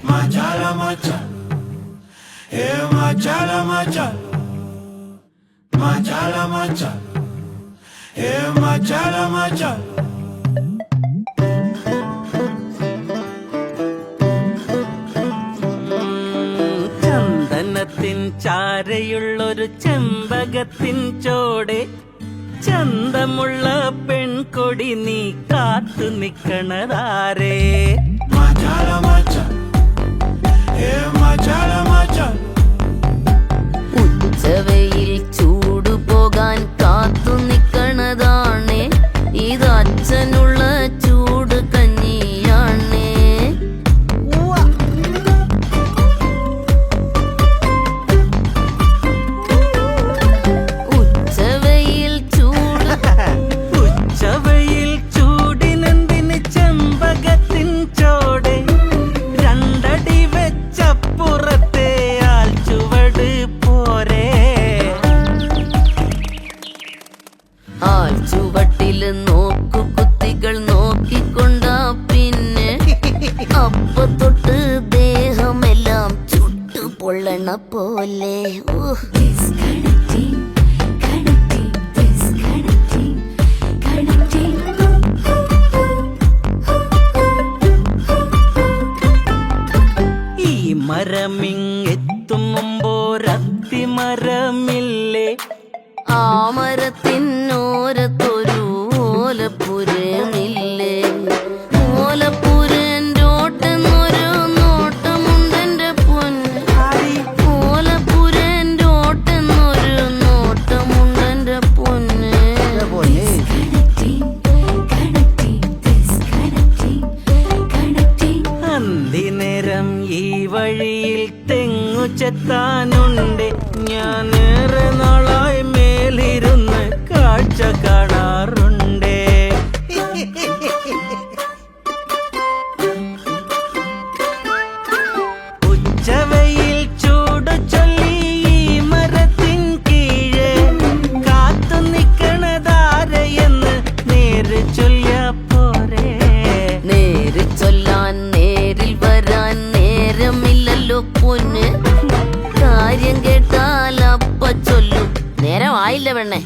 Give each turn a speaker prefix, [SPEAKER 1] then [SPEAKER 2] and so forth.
[SPEAKER 1] Machala, machala, machala, machala, machala, machala, machala, machala.
[SPEAKER 2] ചന്ദനത്തിൻ ചാരയുള്ളൊരു ചെമ്പകത്തിൻ ചോടെ ചന്തമുള്ള പെൺകൊടി നീ കാത്തു നിക്കണതാരേ
[SPEAKER 1] Machala, machala, machala, machala.
[SPEAKER 3] ഉച്ചവെയിൽ ചൂടു പോകാൻ കാത്തു നിക്കണതാണേ ഇത് അച്ഛനുള്ള ചൂട് കഞ്ഞിയാണേ ഉച്ചവെയിൽ ചൂട്
[SPEAKER 2] ഉച്ചവയിൽ ചൂടിനെന്തിന് ചെമ്പകത്തിൻ ചോടെ രണ്ടടി വെച്ചപ്പുറത്തെ ആൽ ചുവട് പോരേ
[SPEAKER 3] ആൽ ചുവട്ടില് നോക്കു കുത്തികൾ നോക്കിക്കൊണ്ടാ പിന്നെ അപ്പ തൊട്ട് ദേഹമെല്ലാം ചുട്ടു പൊള്ളണ പോലെ
[SPEAKER 2] ഈ മരമിങ്ങെത്തും മുമ്പോരത്തി മരമില്ലേ
[SPEAKER 3] ആ മരത്തിനോരത്തൊരു ഓലപ്പുരമില്ലേ ഓലപ്പുരൻ്റെ ഓട്ടെന്നൊരു നോട്ടമുണ്ടെന്റെ പൊന്ന് ഓലപ്പുരൻ്റെ ഓട്ടെന്നൊരു നോട്ടമുണ്ടെന്റെ പൊന്ന്
[SPEAKER 2] അന്തിനേരം ഈ വഴിയിൽ തെങ്ങു ചെത്താനുണ്ട് ഞാനേറെ നാളായി മേലിരുന്ന് കാഴ്ച കാണാറുണ്ട് ഉച്ചവയിൽ ചൂട് ചൊല്ലി ഈ മരത്തിൻ കീഴെ കാത്തു നിക്കണതാരയെന്ന് നേര് ചൊല്ലിയ പോരേ
[SPEAKER 3] നേര് ചൊല്ലാൻ നേരിൽ വരാൻ നേരമില്ലല്ലോ പൊന്ന് കാര്യം കേട്ടാൽ അപ്പ ചൊല്ലും നേരമായില്ല പെണ്ണെ